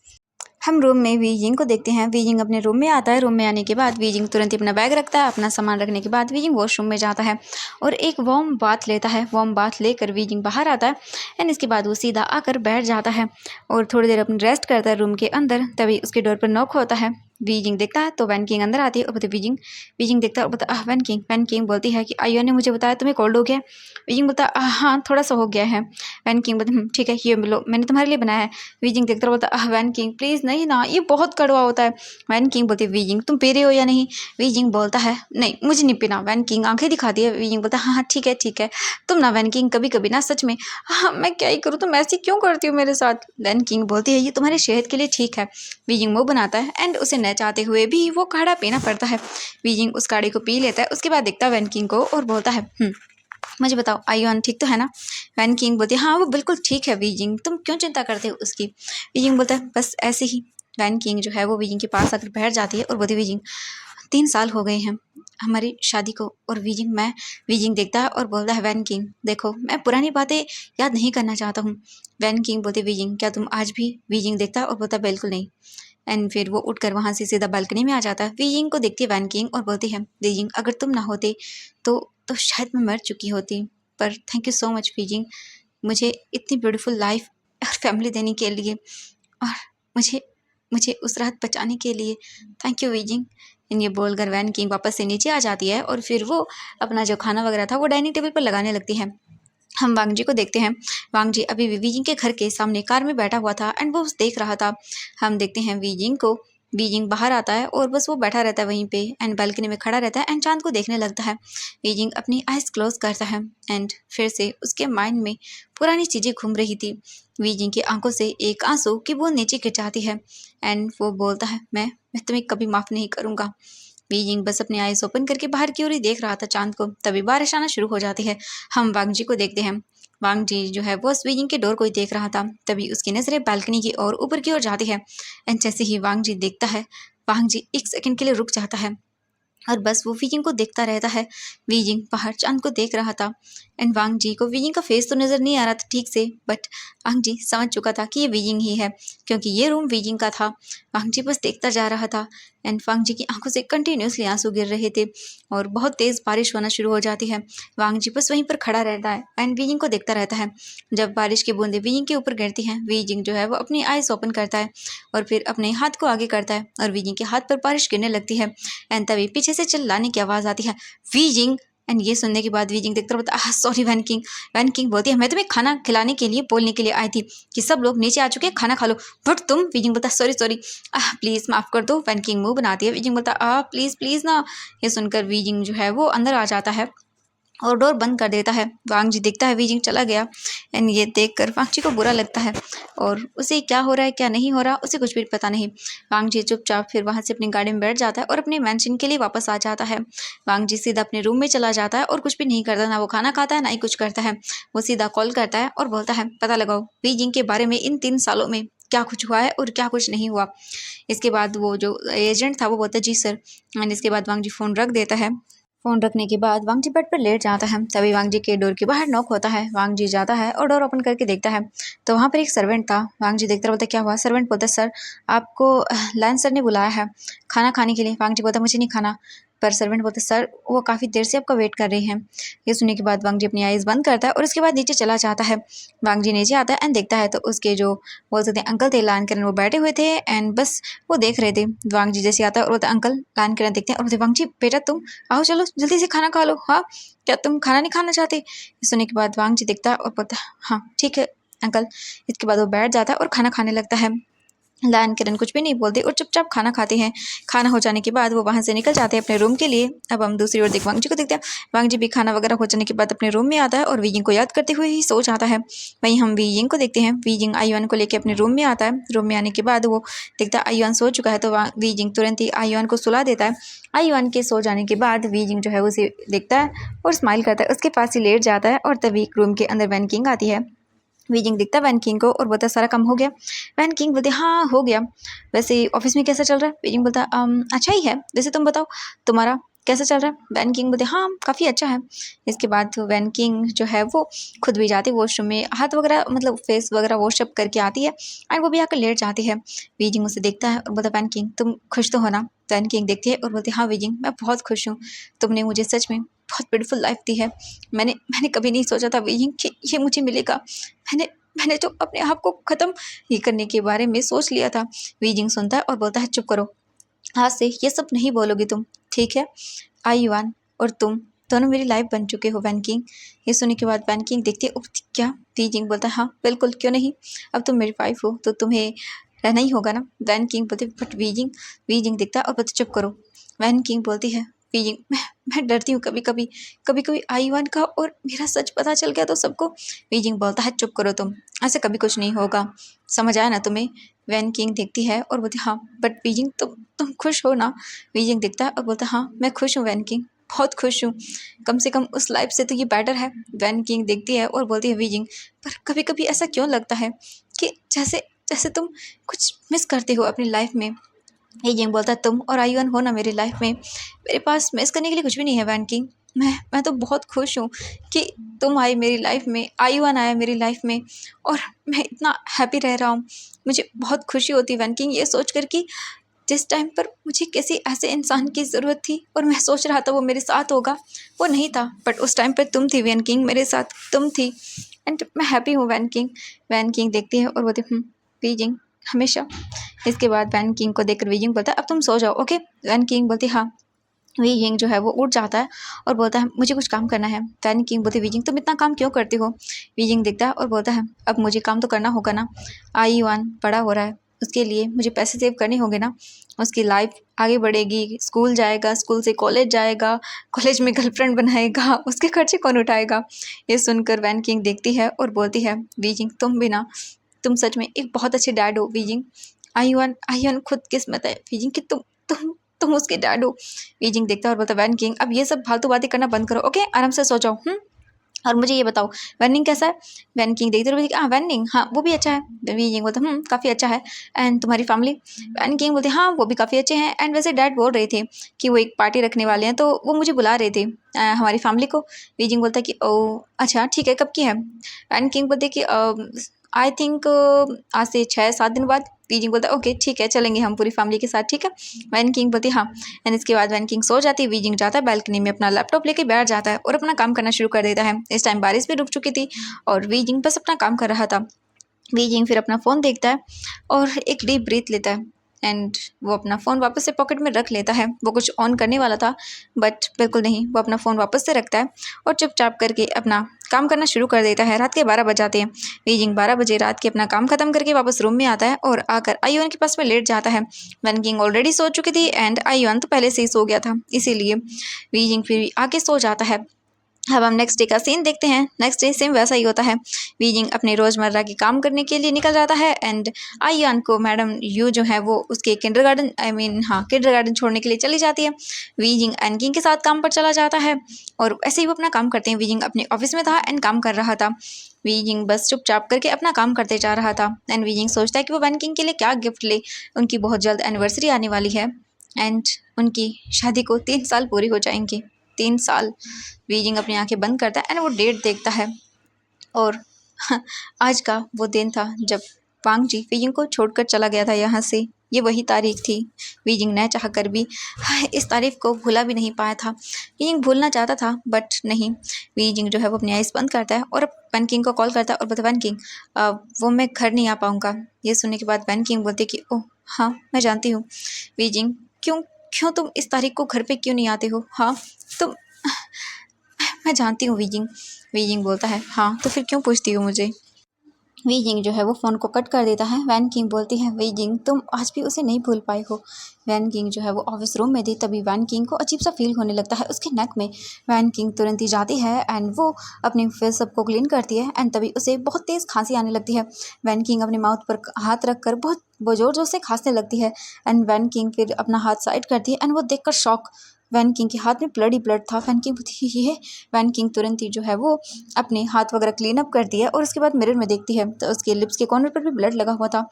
हम रूम में वीजिंग को देखते हैं। वीजिंग अपने रूम में आता है। रूम में आने के बाद वीजिंग तुरंत ही अपना बैग रखता है। अपना सामान रखने के बाद वीजिंग वॉशरूम में जाता है और एक वार्म बाथ लेता है। वार्म बाथ लेकर वीजिंग बाहर आता है एंड इसके बाद वो सीधा आकर बैठ जाता है और थोड़ी देर अपनी रेस्ट करता है रूम के अंदर। तभी उसके डोर पर नॉक होता है। वीजिंग देखता है तो वैन किंग अंदर आती है और बोलती, वीजिंग। वीजिंग देखता है और बोलता, वैन किंग। वैन किंग बोलती है कि आयुन ने मुझे बताया तुम्हें कोल्ड हो गया है। वीजिंग बोलता, हाँ थोड़ा सा हो गया है। वैन किंग बोलती, ठीक है ये लो, मैंने तुम्हारे लिए बनाया है। वीजिंग देखता बोलता, वैन किंग प्लीज़ नहीं ना, ये बहुत कड़वा होता है। वैन किंग बोलती, वीजिंग तुम पी रहे हो या नहीं? वीजिंग बोलता है, नहीं मुझे नहीं पीना। वैन किंग आंखें दिखाती है। वीजिंग बोलता, हाँ हाँ ठीक है ठीक है। तुम ना वैन किंग कभी कभी ना सच में, हाँ मैं क्या ही करूँ, तुम ऐसी क्यों करती हो मेरे साथ? वैन किंग बोलती है, ये तुम्हारी सेहत के लिए ठीक है। वीजिंग मुँह बनाता है एंड उसे न चाहते हुए भी वो काढ़ा पीना पड़ता है। वीजिंग उस काढ़े को पी लेता है। उसके बाद देखता है वैन किंग को और बोलता है, मुझे बताओ आयुन ठीक तो है ना? वैन किंग बोलती है, हाँ वो बिल्कुल ठीक है वीजिंग, तुम क्यों चिंता करते हो उसकी? वीजिंग बोलता है, बस ऐसे ही। वैन किंग जो है वो वीजिंग के पास आकर बैठ जाती है और बोलती, वीजिंग 3 साल हो गए हैं हमारी शादी को और वीजिंग देखता है और बोलता है, वैन किंग देखो मैं पुरानी बातें याद नहीं करना चाहता हूँ। वैन किंग बोलती, वीजिंग क्या तुम आज भी? वीजिंग देखता है और बोलता, बिल्कुल नहीं। एंड फिर वो उठकर वहाँ से सीधा बालकनी में आ जाता है। वीजिंग को देखती है वैन किंग और बोलती है, वीजिंग अगर तुम ना होते तो शायद मैं मर चुकी होती, पर thank you so much wheezing, मुझे इतनी ब्यूटीफुल लाइफ और फैमिली देने के लिए और मुझे मुझे उस रात बचाने के लिए थैंक यू वीजिंग। इन ये बोलकर वैन किंग वापस से नीचे आ जाती है और फिर वो अपना जो खाना वगैरह था वो डाइनिंग टेबल पर लगाने लगती है। हम वांग जी को देखते हैं। वांग जी अभी भी वीजिंग के घर के सामने कार में बैठा हुआ था एंड वो बस देख रहा था। हम देखते हैं वीजिंग को। वीजिंग बाहर आता है और बस वो बैठा रहता है वहीं पे एंड बालकनी में खड़ा रहता है एंड चांद को देखने लगता है। वीजिंग अपनी आइज़ क्लोज करता है एंड फिर से उसके माइंड में पुरानी चीज़ें घूम रही थी। वीजिंग की आंखों से एक आंसू की बूंद नीचे गिर जाती है एंड वो बोलता है, मैं तुम्हें कभी माफ़ नहीं करूँगा। वीजिंग बस अपनी आइज़ ओपन करके बाहर की ओर ही देख रहा था चांद को। तभी बारिश आना शुरू हो जाती है। हम वांग जी को देखते हैं। वांग जी जो है वो स्विंगिंग के डोर को ही देख रहा था। तभी उसकी नज़रें बालकनी की ओर ऊपर की ओर जाती है एंड जैसे ही वांग जी देखता है, वांग जी एक सेकंड के लिए रुक जाता है और बस वो वीजिंग को देखता रहता है। वीजिंग बाहर चांद को देख रहा था एंड वांग जी को वीजिंग का फेस तो नज़र नहीं आ रहा था ठीक से, बट वांग जी समझ चुका था कि ये वीजिंग ही है क्योंकि ये रूम वीजिंग का था। वांग जी बस देखता जा रहा था एंड वांग जी की आंखों से कंटिन्यूसली आंसू गिर रहे थे और बहुत तेज़ बारिश होना शुरू हो जाती है। वांग जी बस वहीं पर खड़ा रहता है एंड वीजिंग को देखता रहता है। जब बारिश की बूंदें वीजिंग के ऊपर गिरती हैं, वीजिंग जो है वो अपनी आइज़ ओपन करता है और फिर अपने हाथ को आगे करता है और वीजिंग के हाथ पर बारिश गिरने लगती है एंड तभी पीछे से चिल्लाने की आवाज़ आती है, वीजिंग। एंड ये सुनने के बाद वीजिंग देखता बोलता, सॉरी वैन किंग। वैन किंग बोलती है, मैं तुम्हें खाना खिलाने के लिए बोलने के लिए आई थी कि सब लोग नीचे आ चुके हैं, खाना खा लो, बट तुम। वीजिंग बोलता, सॉरी सॉरी, प्लीज़ माफ़ कर दो। वैन किंग मुंह बनाती है। वीजिंग बोलता, प्लीज़ प्लीज़ ना। ये सुनकर वीजिंग जो है वो अंदर आ जाता है और डोर बंद कर देता है। वांग जी देखता है वीजिंग चला गया एंड ये देखकर वांग जी को बुरा लगता है और उसे क्या हो रहा है क्या नहीं हो रहा उसे कुछ भी पता नहीं। वांग जी चुपचाप फिर वहाँ से अपनी गाड़ी में बैठ जाता है और अपने मैंशन के लिए वापस आ जाता है। वांग जी सीधा अपने रूम में चला जाता है और कुछ भी नहीं करता, ना वो खाना खाता है ना ही कुछ करता है। वो सीधा कॉल करता है और बोलता है, पता लगाओ वीजिंग के बारे में इन 3 सालों में क्या कुछ हुआ है और क्या कुछ नहीं हुआ। इसके बाद वो जो एजेंट था वो बोलता है, जी सर। एंड इसके बाद वांग जी फ़ोन रख देता है। फ़ोन रखने के बाद वांग जी बेड पर लेट जाता है। तभी वांग जी के डोर के बाहर नॉक होता है। वांग जी जाता है और डोर ओपन करके देखता है तो वहाँ पर एक सर्वेंट था। वांग जी देखता बोलता, क्या हुआ? सर्वेंट बोलता, सर आपको लायन सर ने बुलाया है खाना खाने के लिए। वांग जी बोलता, मुझे नहीं खाना, पर सर्वेंट बोलते सर वो काफ़ी देर से आपका वेट कर रही हैं। ये सुनने के बाद वांग जी अपनी आइज़ बंद करता है और उसके बाद नीचे चला जाता है। वांग जी नीचे आता है एंड देखता है तो उसके जो बोल सकते हैं अंकल थे लान करन, वो बैठे हुए थे एंड बस वो देख रहे थे। वांग जी जैसे आता है और बोलते अंकल लान करन देखते हैं और बोलते वांग जी बेटा तुम आओ चलो जल्दी से खाना खा लो। हाँ क्या तुम खाना नहीं खाना चाहते? ये सुनने के बाद वांग जी देखता है और बोलता है हाँ ठीक है अंकल। इसके बाद वो बैठ जाता है और खाना खाने लगता है। लायन किरण कुछ भी नहीं बोलते और चुपचाप खाना खाते हैं। खाना हो जाने के बाद वो वहाँ से निकल जाते हैं अपने रूम के लिए। अब हम दूसरी ओर वांग जी को देखते हैं। वांग जी भी खाना वगैरह हो जाने के बाद अपने रूम में आता है और वीजिंग को याद करते हुए ही सो जाता है। वहीं हम वीजिंग को देखते हैं। वीजिंग आयुआन को लेकर अपने रूम में आता है। रूम में आने के बाद वो देखता है आयुआन सो चुका है तो वीजिंग तुरंत ही आयुआन को सुला देता है। आयुआन के सो जाने के बाद वीजिंग जो है उसे देखता है और स्माइल करता है, उसके पास ही लेट जाता है और तभी रूम के अंदर वैन किंग आती है। वीजिंग दिखता है वैन किंग को और बोलता सारा काम हो गया? वैन किंग बोलते हाँ हो गया। वैसे ऑफिस में कैसा चल रहा है? वीजिंग बोलता अच्छा ही है। वैसे तुम बताओ तुम्हारा कैसा चल रहा है? वैन किंग बोलते हाँ काफ़ी अच्छा है। इसके बाद वैन किंग जो है वो खुद भी जाती है वॉशरूम में, हाथ वगैरह मतलब फेस वगैरह वॉशअप करके आती है एंड वो भी आकर लेट जाती है। वीजिंग उसे देखता है और बोलता वैन किंग तुम खुश तो हो ना? वैन किंग देखती है और बोलती हाँ वीजिंग मैं बहुत खुश हूँ, तुमने मुझे सच में बहुत ब्यूटीफुल लाइफ दी है। मैंने मैंने कभी नहीं सोचा था वीजिंग कि ये मुझे मिलेगा। मैंने मैंने तो अपने आप को ख़त्म ही करने के बारे में सोच लिया था। वीजिंग सुनता है और बोलता है चुप करो, आज से ये सब नहीं बोलोगी तुम, ठीक है? आयुआन और तुम दोनों मेरी लाइफ बन चुके हो वैन किंग। ये सुनने के बाद वैन किंग देखती है क्या? वीजिंग बोलता है हाँ बिल्कुल क्यों नहीं, अब तुम मेरी वाइफ हो तो तुम्हें रहना ही होगा ना। वैन किंग बोलती बट वीजिंग। वीजिंग देखता है और बोलते चुप करो। वैन किंग बोलती है वीजिंग मैं डरती हूँ कभी कभी आयुआन का और मेरा सच पता चल गया तो सबको। वीजिंग बोलता है चुप करो तुम, ऐसे कभी कुछ नहीं होगा, समझ आया ना तुम्हें? वैन किंग देखती है और बोलती हाँ बट वीजिंग तुम खुश हो ना? वीजिंग देखता है और बोलता हाँ मैं खुश हूँ वैन किंग, बहुत खुश हूँ, कम से कम उस लाइफ से तो ये बेटर है। वैन किंग देखती है और बोलती है वीजिंग पर कभी कभी ऐसा क्यों लगता है कि जैसे जैसे तुम कुछ मिस करते हो अपनी लाइफ में। वीजिंग बोलता है तुम और आयुआन हो ना मेरी लाइफ में, मेरे पास मिस करने के लिए कुछ भी नहीं है वैन किंग। मैं तो बहुत खुश हूँ कि तुम आए मेरी लाइफ में, आयुआन आया मेरी लाइफ में और मैं इतना हैप्पी रह रहा हूँ। मुझे बहुत खुशी होती है वैन किंग ये सोच कर कि जिस टाइम पर मुझे किसी ऐसे इंसान की ज़रूरत थी और मैं सोच रहा था वो मेरे साथ होगा, वो नहीं था, बट उस टाइम पर तुम थी वैन किंग, मेरे साथ तुम थी एंड मैं हैप्पी हूँ वैन किंग। वैन किंग देखती है और बोलती वीजिंग हमेशा। इसके बाद वैन किंग को देखकर वीजिंग बोलता है अब तुम सो जाओ ओके। वैन किंग बोलती हाँ। वीजिंग जो है वो उठ जाता है और बोलता है मुझे कुछ काम करना है। वैन किंग बोलती वीजिंग तुम इतना काम क्यों करती हो? वीजिंग देखता है और बोलता है अब मुझे काम तो करना होगा ना, आयुआन बड़ा हो रहा है, उसके लिए मुझे पैसे सेव करने होंगे ना, उसकी लाइफ आगे बढ़ेगी, स्कूल जाएगा, स्कूल से कॉलेज जाएगा, कॉलेज में गर्लफ्रेंड बनाएगा, उसके खर्चे कौन उठाएगा? ये सुनकर वैन किंग देखती है और बोलती है वीजिंग तुम भी ना, तुम सच में एक बहुत अच्छे डैड हो वीजिंग। आयुआन आयुआन खुद किस्मत है वीजिंग कि तुम उसके डैड हो। वीजिंग देखता है और बोलता है वैन किंग अब ये सब फालतू बातें करना बंद करो ओके, आराम से सो जाओ। और मुझे ये बताओ वैनिंग कैसा है? वैन किंग देखते रहो हाँ वैनिंग हाँ वो भी अच्छा है। वीजिंग बोलता काफ़ी अच्छा है। एंड तुम्हारी फैमिली? वैन किंग बोलते हाँ वो भी काफ़ी अच्छे हैं एंड वैसे डैड बोल रहे थे कि वो एक पार्टी रखने वाले हैं तो वो मुझे बुला रहे थे हमारी फैमिली को। वीजिंग बोलता है कि ओ अच्छा ठीक है, कब की है? वैन किंग बोलते कि आई थिंक आज से 6-7 दिन बाद। वीजिंग बोलता है ओके ठीक है चलेंगे हम पूरी फैमिली के साथ, ठीक है? वैन किंग बोलती हाँ। एंड इसके बाद वैन किंग सो जाती है। वीजिंग जाता है बैल्कनी में अपना लैपटॉप लेके बैठ जाता है और अपना काम करना शुरू कर देता है। इस टाइम बारिश भी रुक चुकी थी और वीजिंग बस अपना काम कर रहा था। वीजिंग फिर अपना फ़ोन देखता है और एक डीप ब्रीथ लेता है एंड वो अपना फ़ोन वापस से पॉकेट में रख लेता है। वो कुछ ऑन करने वाला था बट बिल्कुल नहीं, वो अपना फ़ोन वापस से रखता है और चुपचाप करके अपना काम करना शुरू कर देता है। रात के 12 बज जाते हैं। वीजिंग 12 बजे रात के अपना काम खत्म करके वापस रूम में आता है और आकर आयुआन के पास में लेट जाता है। वैन किंग ऑलरेडी सो चुकी थी एंड आयुआन तो पहले से ही सो गया था, इसीलिए वीजिंग फिर आके सो जाता है। अब हम नेक्स्ट डे का सीन देखते हैं। नेक्स्ट डे सेम वैसा ही होता है। वीजिंग अपने रोज़मर्रा के काम करने के लिए निकल जाता है एंड आयुआन को मैडम यू जो है वो उसके किंडरगार्टन छोड़ने के लिए चली जाती है। वीजिंग एनकिंग के साथ काम पर चला जाता है और ऐसे ही वो अपना काम करते हैं। वीजिंग अपने ऑफिस में था एंड काम कर रहा था। वीजिंग बस चुपचाप करके अपना काम करते जा रहा था एंड वीजिंग सोचता है कि वो वैनकिंग के लिए क्या गिफ्ट ले। उनकी बहुत जल्द एनिवर्सरी आने वाली है एंड उनकी शादी को 3 साल पूरी हो जाएंगे। 3 साल। वीजिंग अपनी आंखें बंद करता है एंड वो डेट देखता है और आज का वो दिन था जब वांग जी वीजिंग को छोड़कर चला गया था यहाँ से। ये वही तारीख थी। वीजिंग न चाह कर भी इस तारीख को भूला भी नहीं पाया था। वीजिंग भूलना चाहता था बट नहीं। वीजिंग जो है वो अपनी आइज़ बंद करता है और वैन किंग को कॉल करता है और बोलता है वैन किंग वो मैं घर नहीं आ पाऊँगा। ये सुनने के बाद वैन किंग बोलते कि ओह हाँ मैं जानती हूँ। वीजिंग क्यों क्यों तुम इस तारीख को घर पे क्यों नहीं आते हो? हाँ तुम मैं जानती हूँ वीजिंग। वीजिंग बोलता है हाँ तो फिर क्यों पूछती हो मुझे? वीजिंग जो है वो फ़ोन को कट कर देता है। वैन किंग बोलती है वीजिंग तुम आज भी उसे नहीं भूल पाए हो। वैन किंग जो है वो ऑफिस रूम में थी, तभी वैन किंग को अजीब सा फील होने लगता है उसके नेक में। वैन किंग तुरंत ही जाती है एंड वो अपने फेस सबको क्लीन करती है एंड तभी उसे बहुत तेज़ खांसी आने लगती है। वैन किंग अपने माउथ पर हाथ रख कर बहुत ज़ोर ज़ोर से खांसने लगती है एंड वैन किंग फिर अपना हाथ साइड करती है एंड वो देखकर शॉक। वैन किंग के हाथ में ब्लड ही ब्लड था। वैन किंग बोलती है वैन किंग तुरंत ही जो है वो अपने हाथ वगैरह क्लीन अप करती है और उसके बाद मिरर में देखती है तो उसके लिप्स के कॉर्नर पर भी ब्लड लगा हुआ था।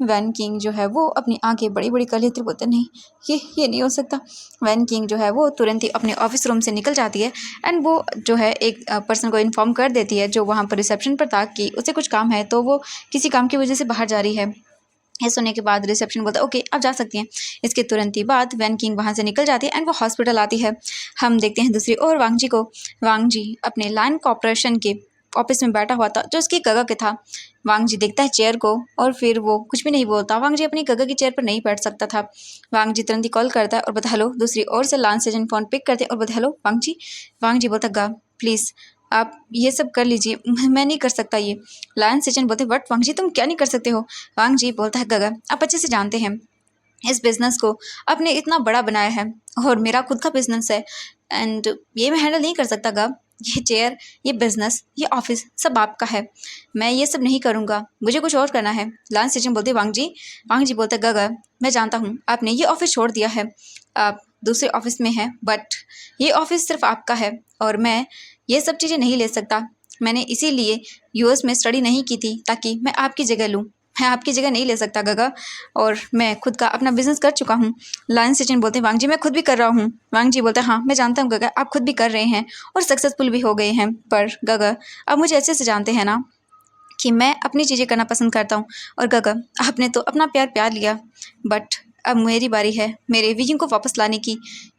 वैन किंग जो है वो अपनी आंखें बड़ी बड़ी कर लेती बोलते नहीं ये नहीं हो सकता। वैन किंग जो है वो तुरंत ही अपने ऑफिस रूम से निकल जाती है एंड वो जो है एक पर्सन को इन्फॉर्म कर देती है जो वहाँ पर रिसेप्शन पर था कि उसे कुछ काम है तो वो किसी काम की वजह से बाहर जा रही है। ये सुनने के बाद रिसेप्शन बोलता है ओके आप जा सकती हैं। इसके तुरंत ही बाद वैन किंग वहाँ से निकल जाती है एंड वो हॉस्पिटल आती है। हम देखते हैं दूसरी ओर वांग जी को। वांग जी अपने लैंड कॉर्पोरेशन के ऑफिस में बैठा हुआ था जो उसकी गगा के था। वांग जी देखता है चेयर को और फिर वो कुछ भी नहीं बोलता। वांग जी अपनी गगा की चेयर पर नहीं बैठ सकता था। वांग जी तुरंत ही कॉल करता है और बोलता हेलो। दूसरी ओर से लांस सेजन फ़ोन पिक करते और बोलते हेलो वांग जी। वांग जी बोलता गा प्लीज़ आप ये सब कर लीजिए, मैं नहीं कर सकता ये। लायन सेजन बोलते वट वांग जी तुम क्या नहीं कर सकते हो? वांग जी बोलता है गगा आप अच्छे से जानते हैं इस बिज़नेस को आपने इतना बड़ा बनाया है और मेरा खुद का बिज़नेस है एंड ये मैं हैंडल नहीं कर सकता गा। ये चेयर, ये बिज़नेस, ये ऑफिस सब आपका है। मैं ये सब नहीं करूँगा, मुझे कुछ और करना है। लांस सेजन बोलते वांग जी बोलते गगा मैं जानता हूँ आपने ये ऑफिस छोड़ दिया है, आप दूसरे ऑफिस में हैं बट ये ऑफिस सिर्फ आपका है और मैं ये सब चीज़ें नहीं ले सकता। मैंने इसीलिए यूएस में स्टडी नहीं की थी ताकि मैं आपकी जगह लूँ। मैं आपकी जगह नहीं ले सकता गगा और मैं खुद का अपना बिजनेस कर चुका हूँ। लायन सेजन बोलते हैं वांग जी मैं खुद भी कर रहा हूँ। वांग जी बोलते हैं हाँ मैं जानता हूँ गगा आप खुद भी कर रहे हैं और सक्सेसफुल भी हो गए हैं, पर गगा आप मुझे अच्छे से जानते हैं ना कि मैं अपनी चीज़ें करना पसंद करता हूँ और गगा आपने तो अपना प्यार लिया बट अब मेरी बारी है मेरे विजन को वापस लाने की।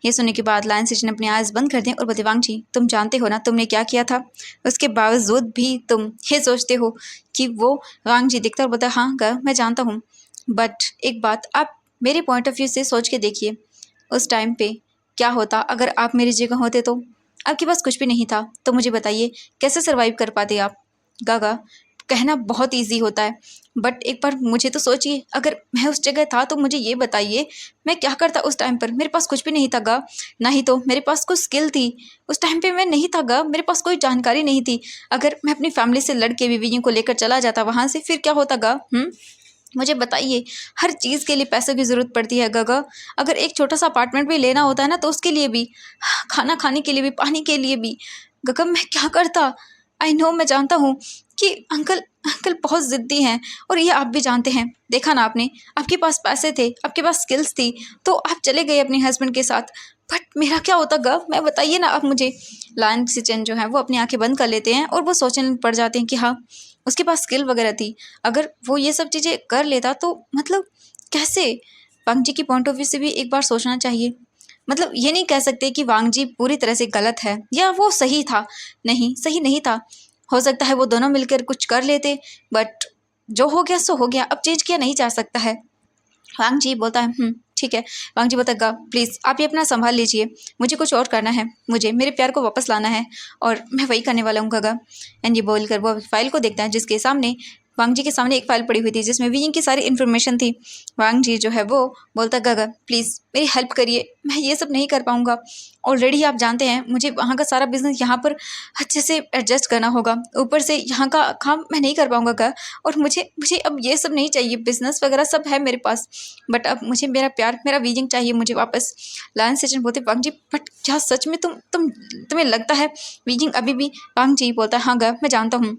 ये सुनने के बाद लायन सेजन अपनी आइज़ बंद कर दें और बोलते वांग जी तुम जानते हो ना तुमने क्या किया था, उसके बावजूद भी तुम ये सोचते हो कि वो। वांग जी देखता और बोलता हाँ गा मैं जानता हूँ बट एक बात आप मेरे पॉइंट ऑफ व्यू से सोच के देखिए उस टाइम पे क्या होता अगर आप मेरी जगह होते तो। आपके पास कुछ भी नहीं था तो मुझे बताइए कैसे सर्वाइव कर पाते आप। गागा कहना बहुत इजी होता है बट एक बार मुझे तो सोचिए अगर मैं उस जगह था तो मुझे ये बताइए मैं क्या करता उस टाइम पर। मेरे पास कुछ भी नहीं था गा, ना ही तो मेरे पास कुछ स्किल थी उस टाइम पे। मैं नहीं था गा, मेरे पास कोई जानकारी नहीं थी। अगर मैं अपनी फैमिली से लड़के बीवी को लेकर चला जाता वहाँ से फिर क्या होता गा? मुझे बताइए। हर चीज़ के लिए पैसों की ज़रूरत पड़ती है गगा। अगर एक छोटा सा अपार्टमेंट भी लेना होता है ना तो उसके लिए भी, खाना खाने के लिए भी, पानी के लिए भी। गगा मैं क्या करता? आई नो मैं जानता हूँ कि अंकल अंकल बहुत ज़िद्दी हैं और ये आप भी जानते हैं। देखा ना आपने, आपके पास पैसे थे, आपके पास स्किल्स थी तो आप चले गए अपने हस्बैंड के साथ। बट मेरा क्या होता गा, मैं बताइए ना आप मुझे। लायन सिचन जो है वो अपनी आंखें बंद कर लेते हैं और वो सोचने पड़ जाते हैं कि हाँ उसके पास स्किल वगैरह थी, अगर वो ये सब चीज़ें कर लेता तो मतलब कैसे। वांग जी की पॉइंट ऑफ व्यू से भी एक बार सोचना चाहिए। मतलब ये नहीं कह सकते कि वांग जी पूरी तरह से गलत है या वो सही था। नहीं, सही नहीं था। हो सकता है वो दोनों मिलकर कुछ कर लेते बट जो हो गया सो हो गया, अब चेंज किया नहीं जा सकता है। वांग जी बोलता है ठीक है। वांग जी बोलता है प्लीज़ आप ये अपना संभाल लीजिए, मुझे कुछ और करना है, मुझे मेरे प्यार को वापस लाना है और मैं वही करने वाला हूँ गगा। एंड ये बोलकर वो फाइल को देखता है जिसके सामने वांग जी के सामने एक फ़ाइल पड़ी हुई थी जिसमें विजिंग की सारी इन्फॉर्मेशन थी। वांग जी जो है वो बोलता है गगा प्लीज़ मेरी हेल्प करिए, मैं ये सब नहीं कर पाऊँगा। ऑलरेडी आप जानते हैं मुझे वहाँ का सारा बिजनेस यहाँ पर अच्छे से एडजस्ट करना होगा, ऊपर से यहाँ का काम मैं नहीं कर पाऊँगा गा। और मुझे मुझे अब ये सब नहीं चाहिए, बिजनेस वगैरह सब है मेरे पास बट अब मुझे मेरा प्यार, मेरा विजिंग चाहिए मुझे वापस। लायन सेजन बोलते वांग जी बट क्या सच में तुम्हें लगता है विजिंग अभी भी। वांग जी बोलता है हाँ गा मैं जानता हूँ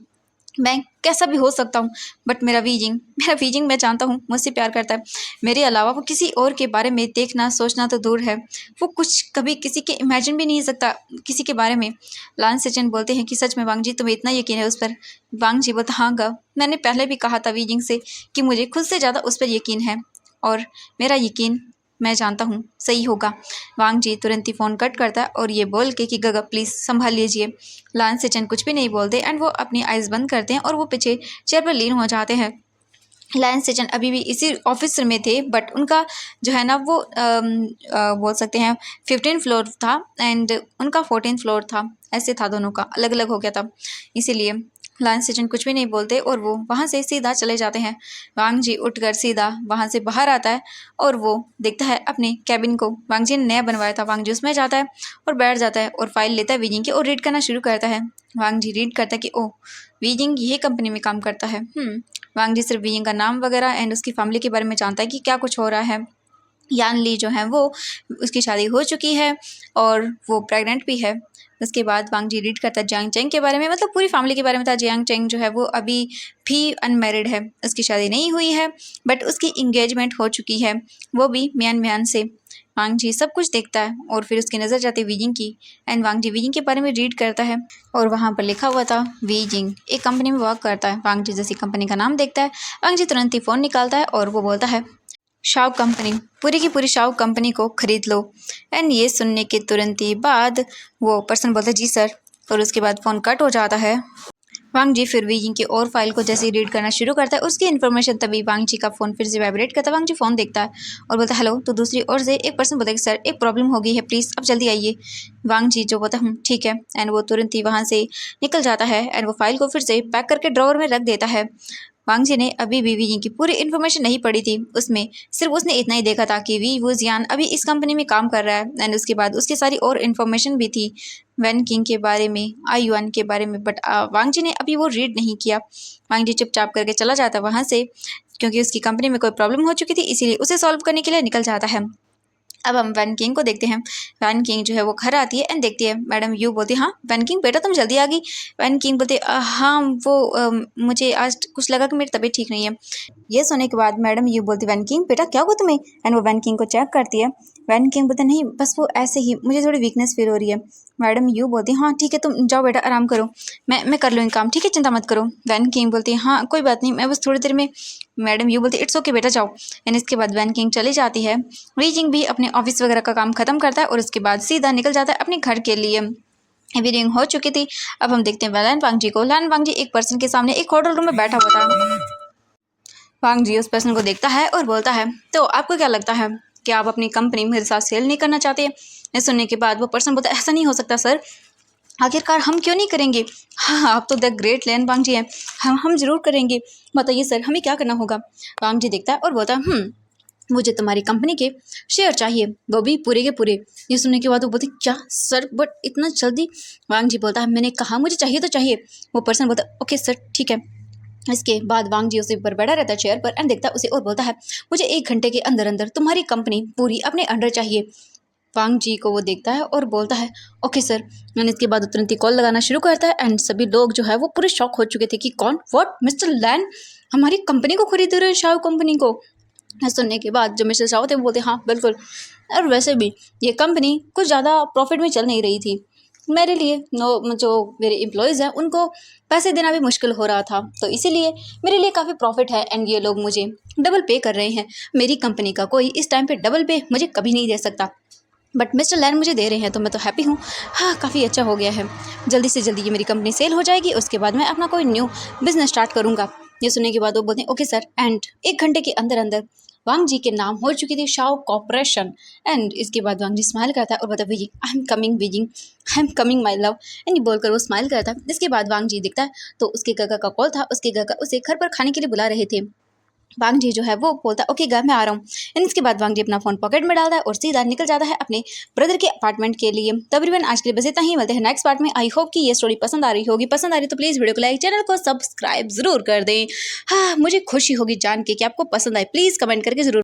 मैं कैसा भी हो सकता हूँ, बट मेरा वीजिंग मैं जानता हूँ मुझसे प्यार करता है। मेरे अलावा वो किसी और के बारे में देखना सोचना तो दूर है, वो कुछ कभी किसी के इमेजिन भी नहीं सकता किसी के बारे में। लान सेचन बोलते हैं कि सच में वांग जी तुम्हें इतना यकीन है उस पर? वांग जी बोलता हाँ गा, मैंने पहले भी कहा था वीजिंग से कि मुझे खुद से ज़्यादा उस पर यकीन है, और मेरा यकीन मैं जानता हूँ सही होगा। वांग जी तुरंत ही फ़ोन कट करता है और ये बोल के कि गगा प्लीज़ संभाल लीजिए। लान सेचन कुछ भी नहीं बोलते एंड वो अपनी आइज़ बंद करते हैं और वो पीछे चेयर पर लीन हो जाते हैं। लायन सेचन अभी भी इसी ऑफिस में थे, बट उनका जो है ना वो बोल सकते हैं 15 फ्लोर था एंड उनका 14 फ्लोर था। ऐसे था, दोनों का अलग अलग हो गया था। इसीलिए लायन सेचन कुछ भी नहीं बोलते और वो वहाँ से सीधा चले जाते हैं। वांग जी उठकर सीधा वहाँ से बाहर आता है और वो देखता है अपने कैबिन को। वांग जी ने नया बनवाया था। वांग जी उसमें जाता है और बैठ जाता है और फाइल लेता है वीजिंग की और रीड करना शुरू करता है। वांग जी रीड करता है कि ओह, वीजिंग यही कंपनी में काम करता है। वांग जी सिर्फ वीइंग का नाम वगैरह एंड उसकी फैमिली के बारे में जानता है कि क्या कुछ हो रहा है। यान ली जो है वो, उसकी शादी हो चुकी है और वो प्रेग्नेंट भी है। उसके बाद वांग जी रीड करता है जियांग चेंग के बारे में, मतलब पूरी फैमिली के बारे में था। जियांग चेंग जो है वो अभी भी अनमैरिड है, उसकी शादी नहीं हुई है, बट उसकी इंगेजमेंट हो चुकी है, वो भी मियान मियान से। वांग जी सब कुछ देखता है और फिर उसकी नज़र जाती है वीजिंग की एंड वांग जी वीजिंग के बारे में रीड करता है और वहाँ पर लिखा हुआ था वीजिंग एक कंपनी में वर्क करता है। वांग जी जैसी कंपनी का नाम देखता है, वांग जी तुरंत ही फ़ोन निकालता है और वो बोलता है शाओ कंपनी, पूरी की पूरी शाओ कंपनी को ख़रीद लो। एंड ये सुनने के तुरंत ही बाद वो पर्सन बोलता है जी सर, और उसके बाद फ़ोन कट हो जाता है। वांग जी फिर वीजिंग की और फाइल को जैसे ही रीड करना शुरू करता है, उसकी इन्फॉर्मेशन तभी वांग जी का फ़ोन फिर से वाइब्रेट करता है। वांग जी फ़ोन देखता है और बोलता है हेलो। तो दूसरी ओर से एक पर्सन बोलता है कि सर एक प्रॉब्लम हो गई है, प्लीज़ अब जल्दी आइए। वांग जी जो बोलता है ठीक है, एंड वो तुरंत ही वहाँ से निकल जाता है एंड वो फाइल को फिर से पैक करके ड्रॉवर में रख देता है। वांग जी ने अभी भी वीजिंग की पूरी इन्फॉर्मेशन नहीं पढ़ी थी, उसमें सिर्फ उसने इतना ही देखा था कि वी वुजियान अभी इस कंपनी में काम कर रहा है एंड उसके बाद उसकी सारी और इन्फॉर्मेशन भी थी वैन किंग के बारे में, आई युआन के बारे में, बट वांग जी ने अभी वो रीड नहीं किया। वांग जी चुपचाप करके चला जाता वहाँ से, क्योंकि उसकी कंपनी में कोई प्रॉब्लम हो चुकी थी, इसीलिए उसे सॉल्व करने के लिए निकल जाता है। अब हम वैन किंग को देखते हैं। वैन किंग जो है वो घर आती है एंड देखती है। मैडम यू बोलती है हाँ वैन किंग बेटा तुम जल्दी आ गई। वैन किंग बोलती है हाँ वो मुझे आज कुछ लगा कि मेरी तबीयत ठीक नहीं है। ये सुनने के बाद मैडम यू बोलती वैन किंग बेटा क्या हुआ तुम्हें, एंड वो वैन किंग को चेक करती है। वैन किंग बोलते नहीं बस वो ऐसे ही मुझे थोड़ी वीकनेस फील हो रही है। मैडम यू बोलती हाँ ठीक है तुम जाओ बेटा आराम करो, मैं कर लूँगी काम, ठीक है चिंता मत करो। वैन किंग बोलती है हाँ कोई बात नहीं, मैं बस थोड़ी देर में। मैडम यू बोलती इट्स ओके बेटा जाओ। एंड इसके बाद वैन किंग चली जाती है। वीजिंग भी अपने ऑफिस वगैरह का काम खत्म करता है और उसके बाद सीधा निकल जाता है अपने घर के लिए। एवरीथिंग हो चुकी थी। अब हम देखते हैं लान वांग जी को। लान वांग जी एक पर्सन के सामने एक होटल रूम में बैठा हुआ था। वांग जी उस पर्सन को देखता है और बोलता है तो आपको क्या लगता है कि आप अपनी कंपनी मेरे साथ सेल नहीं करना चाहते? ये सुनने के बाद वो पर्सन बोलता है ऐसा नहीं हो सकता सर, आखिरकार हम क्यों नहीं करेंगे? हाँ आप तो द ग्रेट लैन वांग जी हैं, हम जरूर करेंगे, बताइए सर हमें क्या करना होगा? वांग जी देखता है और बोलता है मुझे तुम्हारी कंपनी के शेयर चाहिए, वो भी पूरे के पूरे। ये सुनने के बाद वो बोलती क्या सर बट इतना जल्दी? वांग जी बोलता है मैंने कहा मुझे चाहिए तो चाहिए। वो पर्सन बोलता है ओके सर ठीक है। इसके बाद वांग जी उसे ऊपर बैठा रहता है चेयर पर एंड देखता है उसे और बोलता है मुझे 1 घंटे के अंदर अंदर तुम्हारी कंपनी पूरी अपने अंडर चाहिए। वांग जी को वो देखता है और बोलता है ओके सर। मैंने इसके बाद तुरंत ही कॉल लगाना शुरू करता है एंड सभी लोग जो है वो पूरे शॉक हो चुके थे कि कौन, व्हाट, मिस्टर लैन हमारी कंपनी को खरीद रहे हैं, शाओ कंपनी को? सुनने के बाद जो मिस्टर शाओ थे वो बोलते हाँ बिल्कुल, और वैसे भी ये कंपनी कुछ ज़्यादा प्रॉफिट में चल नहीं रही थी, मेरे लिए जो मेरे एम्प्लॉयज़ हैं उनको पैसे देना भी मुश्किल हो रहा था, तो इसीलिए मेरे लिए काफ़ी प्रॉफिट है एंड ये लोग मुझे डबल पे कर रहे हैं। मेरी कंपनी का कोई इस टाइम पे डबल पे मुझे कभी नहीं दे सकता, बट मिस्टर लैन मुझे दे रहे हैं तो मैं तो हैप्पी हूँ। हाँ काफ़ी अच्छा हो गया है, जल्दी से जल्दी ये मेरी कंपनी सेल हो जाएगी, उसके बाद मैं अपना कोई न्यू बिजनेस स्टार्ट करूँगा। ये सुनने के बाद वो बोलते हैं ओके सर। एंड 1 घंटे के अंदर अंदर वांग जी के नाम हो चुकी थी शाओ कॉर्पोरेशन। एंड इसके बाद वांग जी स्माइल करता है और बोलता है wheezing I am coming, wheezing I am coming my love, and बोलकर वो स्माइल करता है। इसके बाद वांग जी दिखता है तो उसके काका का कॉल था, उसके काका उसे घर पर खाने के लिए बुला रहे थे। वांग जी जो है वो बोलता है ओके घर में आ रहा हूँ, एंड इसके बाद वांग जी अपना फ़ोन पॉकेट में डालता है और सीधा निकल जाता है अपने ब्रदर के अपार्टमेंट के लिए। तकरीबन आज के लिए बस इतना ही, मिलते हैं नेक्स्ट पार्ट में। आई होप कि ये स्टोरी पसंद आ रही होगी, पसंद आ रही तो प्लीज़ वीडियो को लाइक, चैनल को सब्सक्राइब जरूर कर दें। हाँ मुझे खुशी होगी जान के कि आपको पसंद आए, प्लीज़ कमेंट करके जरूर